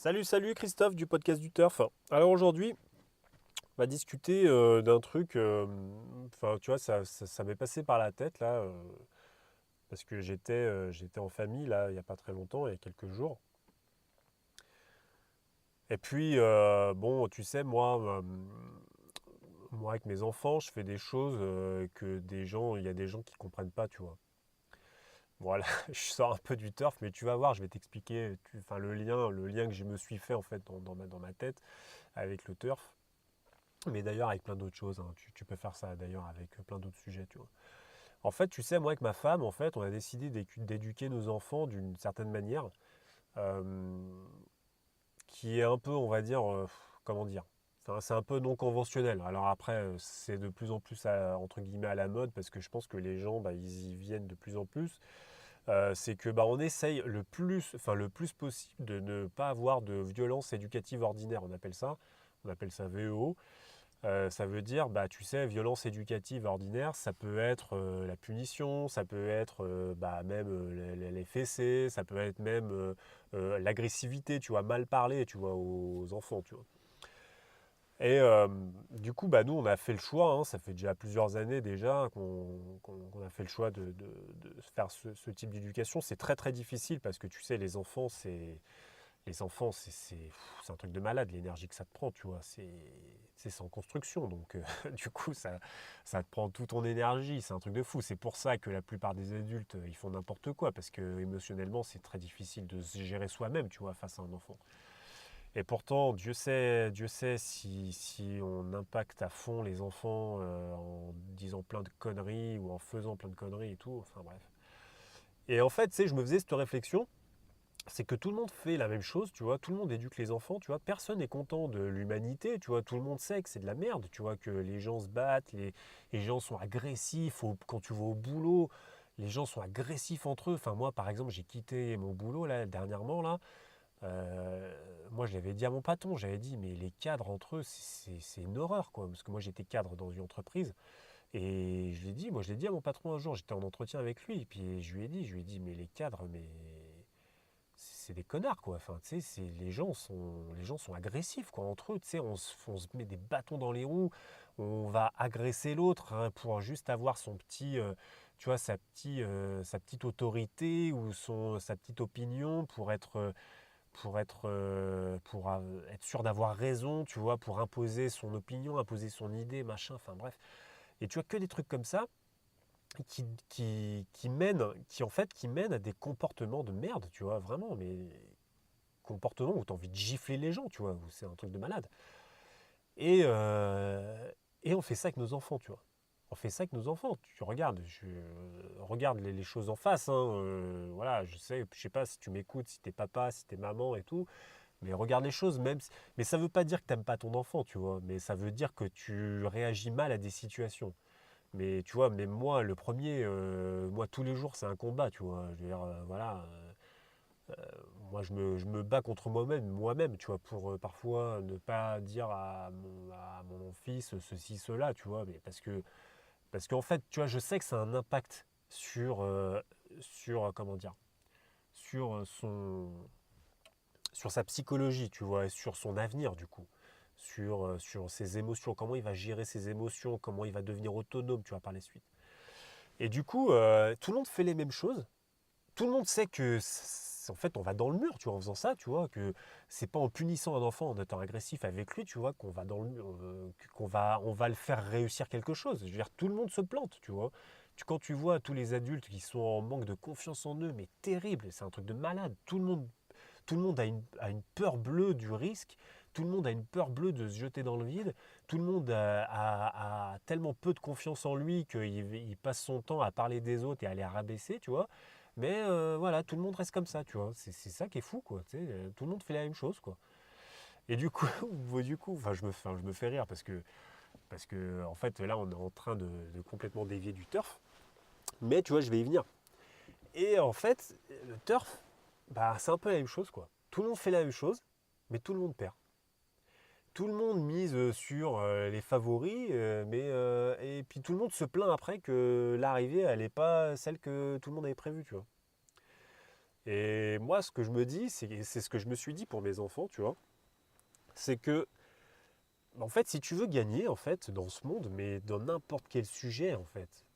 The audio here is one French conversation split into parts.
Salut, salut Christophe du podcast du Turf. Alors aujourd'hui, on va discuter d'un truc, enfin tu vois, ça m'est passé par la tête là, parce que j'étais en famille là, il n'y a pas très longtemps, il y a quelques jours. Et puis, bon, tu sais, moi avec mes enfants, je fais des choses que il y a des gens qui comprennent pas, tu vois. Voilà, je sors un peu du turf, mais tu vas voir, je vais t'expliquer, enfin le lien que je me suis fait en fait dans ma tête avec le turf. Mais d'ailleurs avec plein d'autres choses, hein. Tu peux faire ça d'ailleurs avec plein d'autres sujets, tu vois. En fait, tu sais, moi avec ma femme, en fait, on a décidé d'éduquer nos enfants d'une certaine manière, euh, qui est un peu, on va dire, comment dire, enfin, c'est un peu non conventionnel. Alors après, c'est de plus en plus entre guillemets à la mode parce que je pense que les gens, bah, ils y viennent de plus en plus. C'est que bah, on essaye le plus possible de ne pas avoir de violence éducative ordinaire. On appelle ça VEO. Ça veut dire, bah, tu sais, violence éducative ordinaire, ça peut être la punition, ça peut être bah, même les fessées, ça peut être même l'agressivité, tu vois, mal parler, tu vois, aux enfants, tu vois. Et du coup, bah, nous, on a fait le choix, hein, ça fait déjà plusieurs années déjà qu'on a fait le choix de faire ce type d'éducation. C'est très très difficile parce que tu sais, les enfants, c'est un truc de malade, l'énergie que ça te prend, tu vois. C'est sans construction, donc du coup, ça te prend toute ton énergie, c'est un truc de fou. C'est pour ça que la plupart des adultes, ils font n'importe quoi, parce que émotionnellement, c'est très difficile de se gérer soi-même, tu vois, face à un enfant. Et pourtant, Dieu sait si on impacte à fond les enfants en disant plein de conneries ou en faisant plein de conneries et tout, enfin bref. Et en fait, tu sais, je me faisais cette réflexion, c'est que tout le monde fait la même chose, tu vois, tout le monde éduque les enfants, tu vois, personne n'est content de l'humanité, tu vois, tout le monde sait que c'est de la merde, tu vois, que les gens se battent, les gens sont agressifs, quand tu vas au boulot, les gens sont agressifs entre eux. Enfin, moi, par exemple, j'ai quitté mon boulot, là, dernièrement, là, moi, je l'avais dit à mon patron, j'avais dit, mais les cadres entre eux, c'est une horreur, quoi, parce que moi, j'étais cadre dans une entreprise, et je l'ai dit à mon patron un jour, j'étais en entretien avec lui, et puis je lui ai dit, mais les cadres, mais c'est des connards quoi. Enfin, tu sais, les gens sont agressifs quoi entre eux. Tu sais, on se met des bâtons dans les roues, on va agresser l'autre hein, pour juste avoir son petit, tu vois, sa petite autorité ou sa petite opinion pour être sûr d'avoir raison, tu vois, pour imposer son opinion, imposer son idée, machin. Enfin bref. Et tu vois que des trucs comme ça qui mènent à des comportements de merde, tu vois, vraiment, mais comportements où tu as envie de gifler les gens, tu vois, où c'est un truc de malade. Et, euh, et on fait ça avec nos enfants, tu vois. On fait ça avec nos enfants. Tu regardes, regarde les choses en face. Hein, voilà, je sais pas si tu m'écoutes, si t'es papa, si t'es maman et tout, mais regarde les choses mais ça veut pas dire que t'aimes pas ton enfant, tu vois. Mais ça veut dire que tu réagis mal à des situations. Mais tu vois, même moi, le premier, moi tous les jours, c'est un combat, tu vois. Je veux dire, voilà. Moi, je me bats contre moi-même, tu vois, pour parfois ne pas dire à mon fils ceci, cela, tu vois, mais parce qu'en fait, tu vois, je sais que ça a un impact sur comment dire, sur sur sa psychologie, tu vois, et sur son avenir, du coup, sur ses émotions, comment il va gérer ses émotions, comment il va devenir autonome, tu vois, par la suite. Et du coup, tout le monde fait les mêmes choses. Tout le monde sait que en fait on va dans le mur, tu vois, en faisant ça, tu vois, que c'est pas en punissant un enfant, en étant agressif avec lui, tu vois, qu'on va dans le mur, qu'on va le faire réussir quelque chose. Je veux dire, tout le monde se plante, tu vois. Quand tu vois tous les adultes qui sont en manque de confiance en eux, mais terrible, c'est un truc de malade. Tout le monde a une peur bleue du risque. Tout le monde a une peur bleue de se jeter dans le vide. Tout le monde a tellement peu de confiance en lui qu'il passe son temps à parler des autres et à les rabaisser, tu vois. Mais voilà, tout le monde reste comme ça, tu vois. C'est ça qui est fou, quoi. Tu sais, tout le monde fait la même chose, quoi. Et du coup, enfin, je me fais rire parce que, en fait, là, on est en train de complètement dévier du turf. Mais tu vois, je vais y venir. Et en fait, le turf, bah, c'est un peu la même chose, quoi. Tout le monde fait la même chose, mais tout le monde perd. Tout le monde mise sur les favoris, et puis tout le monde se plaint après que l'arrivée, elle n'est pas celle que tout le monde avait prévue, tu vois. Et moi, ce que je me dis, c'est ce que je me suis dit pour mes enfants, tu vois, c'est que, en fait, si tu veux gagner, en fait, dans ce monde, mais dans n'importe quel sujet, en fait,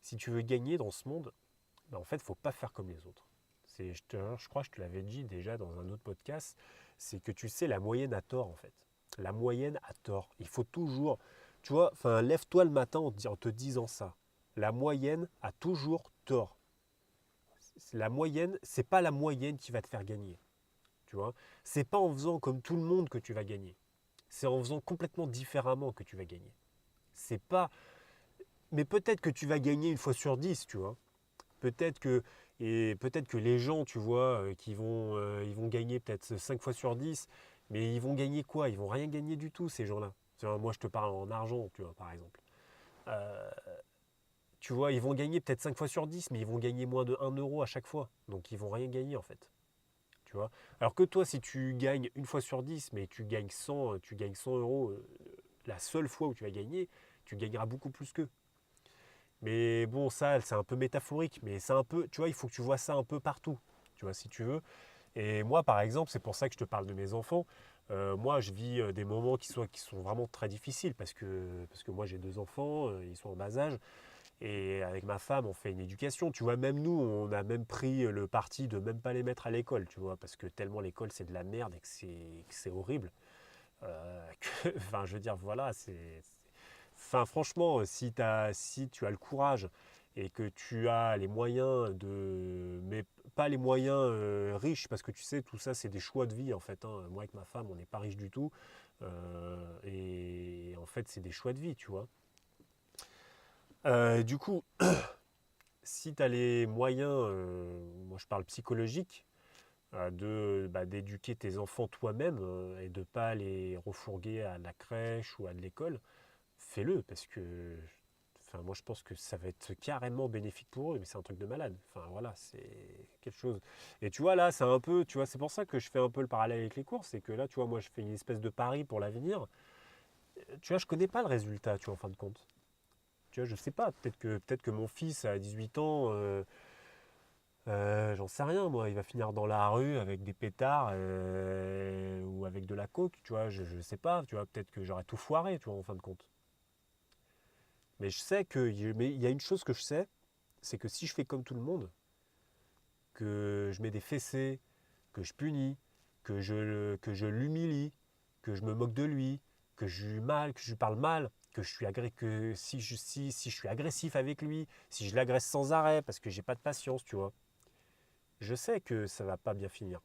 si tu veux gagner dans ce monde, en fait, il ne faut pas faire comme les autres. Je crois que je te l'avais dit déjà dans un autre podcast, c'est que tu sais, la moyenne a tort, en fait. La moyenne a tort. Il faut toujours, tu vois, enfin, lève-toi le matin en te disant ça. La moyenne a toujours tort. La moyenne, c'est pas la moyenne qui va te faire gagner. Tu vois, c'est pas en faisant comme tout le monde que tu vas gagner. C'est en faisant complètement différemment que tu vas gagner. C'est pas, mais peut-être que tu vas gagner une fois sur 10, tu vois. Peut-être que peut-être que les gens, tu vois, ils vont gagner peut-être 5 fois sur 10, mais ils vont gagner quoi? Ils vont rien gagner du tout, ces gens-là. Moi, je te parle en argent, tu vois, par exemple. Euh, Tu vois, ils vont gagner peut-être 5 fois sur 10, mais ils vont gagner moins de 1 euro à chaque fois. Donc, ils vont rien gagner, en fait. Tu vois. Alors que toi, si tu gagnes une fois sur 10, mais tu gagnes 100 euros la seule fois où tu vas gagner, tu gagneras beaucoup plus qu'eux. Mais bon, ça, c'est un peu métaphorique, mais c'est un peu, tu vois, il faut que tu vois ça un peu partout, tu vois, si tu veux. Et moi, par exemple, c'est pour ça que je te parle de mes enfants. Moi, je vis des moments qui sont vraiment très difficiles parce que moi, j'ai 2 enfants, ils sont en bas âge. Et avec ma femme, on fait une éducation. Tu vois, même nous, on a même pris le parti de même pas les mettre à l'école, tu vois, parce que tellement l'école, c'est de la merde et que c'est horrible. Enfin, je veux dire, voilà, Enfin, franchement, si tu as le courage et que tu as les moyens de... Mais pas les moyens riches, parce que tu sais, tout ça, c'est des choix de vie, en fait, hein. Moi, avec ma femme, on n'est pas riche du tout. Et en fait, c'est des choix de vie, tu vois. Du coup, si tu as les moyens, moi je parle psychologique, d'éduquer tes enfants toi-même et de ne pas les refourguer à la crèche ou à de l'école, fais-le parce que enfin, moi je pense que ça va être carrément bénéfique pour eux, mais c'est un truc de malade. Enfin voilà, c'est quelque chose. Et tu vois là, c'est un peu, tu vois, c'est pour ça que je fais un peu le parallèle avec les courses, c'est que là, tu vois, moi je fais une espèce de pari pour l'avenir. Tu vois, je connais pas le résultat, tu vois, en fin de compte. Tu vois, je sais pas, peut-être que mon fils à 18 ans, j'en sais rien, moi, il va finir dans la rue avec des pétards ou avec de la coke, tu vois, je sais pas, tu vois, peut-être que j'aurais tout foiré, tu vois, en fin de compte. Mais je sais mais il y a une chose que je sais, c'est que si je fais comme tout le monde, que je mets des fessées, que je punis, que je l'humilie, que je me moque de lui, que je lui parle mal, que si je suis agressif avec lui, si je l'agresse sans arrêt parce que j'ai pas de patience, tu vois, je sais que ça va pas bien finir.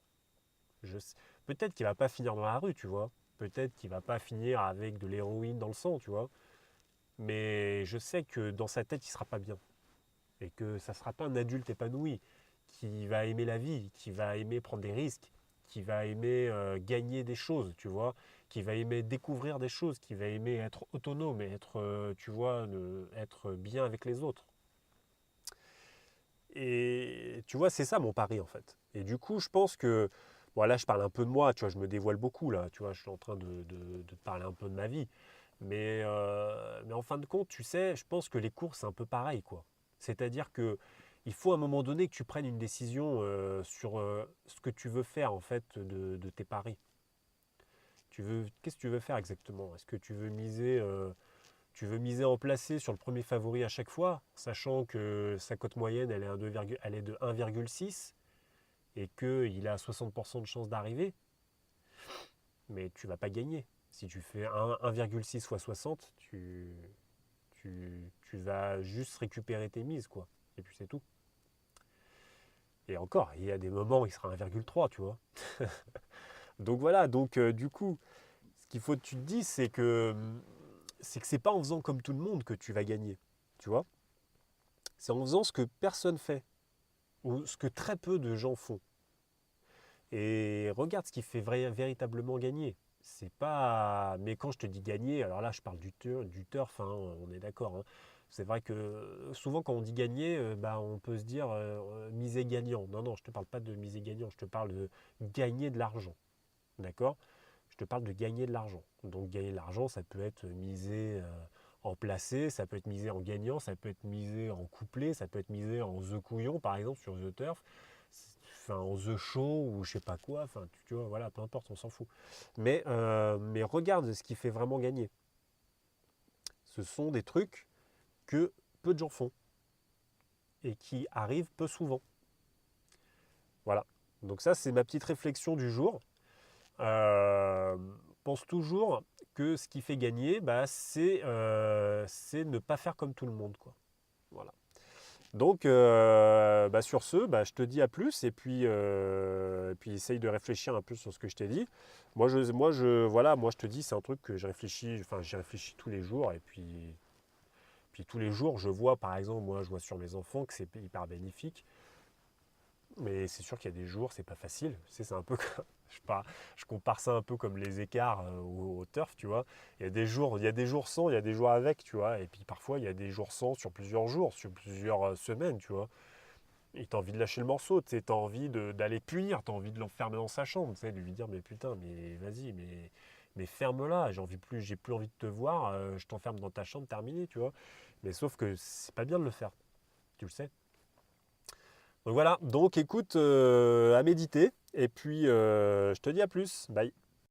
Je sais- Peut-être qu'il va pas finir dans la rue, tu vois. Peut-être qu'il va pas finir avec de l'héroïne dans le sang, tu vois. Mais je sais que dans sa tête, il sera pas bien. Et que ça sera pas un adulte épanoui qui va aimer la vie, qui va aimer prendre des risques, qui va aimer gagner des choses, tu vois, qui va aimer découvrir des choses, qui va aimer être autonome et être, tu vois, être bien avec les autres. Et tu vois, c'est ça mon pari en fait. Et du coup, je pense que, bon là je parle un peu de moi, tu vois, je me dévoile beaucoup là, tu vois, je suis en train de te parler un peu de ma vie. Mais en fin de compte, tu sais, je pense que les courses, c'est un peu pareil, quoi. C'est-à-dire que il faut à un moment donné que tu prennes une décision sur ce que tu veux faire en fait de tes paris. Qu'est-ce que tu veux faire exactement? Est-ce que tu veux miser en placé sur le premier favori à chaque fois, sachant que sa cote moyenne elle est de 1,6 et qu'il a 60% de chance d'arriver, mais tu ne vas pas gagner. Si tu fais 1,6 fois 60, tu vas juste récupérer tes mises, quoi. Et puis c'est tout. Et encore, il y a des moments où il sera 1,3, tu vois. Donc voilà, donc du coup, ce qu'il faut que tu te dises, c'est que c'est pas en faisant comme tout le monde que tu vas gagner, tu vois. C'est en faisant ce que personne fait, ou ce que très peu de gens font. Et regarde ce qui fait véritablement gagner. C'est pas. Mais quand je te dis gagner, alors là, je parle du turf, hein, on est d'accord, hein. C'est vrai que souvent, quand on dit gagner, bah, on peut se dire miser gagnant. Non, non, je ne te parle pas de miser gagnant, je te parle de gagner de l'argent. D'accord? Je te parle de gagner de l'argent. Donc, gagner de l'argent, ça peut être misé en placé, ça peut être misé en gagnant, ça peut être misé en couplé, ça peut être misé en the couillon, par exemple, sur the turf. enfin, en The Show ou je sais pas quoi, enfin, tu vois, voilà, peu importe, on s'en fout. Mais regarde ce qui fait vraiment gagner. Ce sont des trucs que peu de gens font et qui arrivent peu souvent. Voilà. Donc ça, c'est ma petite réflexion du jour. Euh, pense toujours que ce qui fait gagner, bah, c'est ne pas faire comme tout le monde, quoi. Voilà. Donc, bah, sur ce, bah, je te dis à plus et puis essaye de réfléchir un peu sur ce que je t'ai dit. Voilà, moi, je te dis, c'est un truc que je réfléchis, enfin, j'y réfléchis tous les jours puis tous les jours, je vois, par exemple, moi, je vois sur mes enfants que c'est hyper bénéfique. Mais c'est sûr qu'il y a des jours, c'est pas facile. Tu sais, c'est un peu comme, je compare ça un peu comme les écarts au turf, tu vois. Il y a des jours sans, il y a des jours avec, tu vois. Et puis parfois, il y a des jours sans sur plusieurs jours, sur plusieurs semaines, tu vois. Et t'as envie de lâcher le morceau, tu sais, t'as envie d'aller punir, t'as envie de l'enfermer dans sa chambre, tu sais, de lui dire, mais putain, mais vas-y, mais ferme-la, j'ai plus envie de te voir, je t'enferme dans ta chambre, terminé, tu vois. Mais sauf que c'est pas bien de le faire, tu le sais. Donc voilà, donc écoute, à méditer. Et puis je te dis à plus. Bye.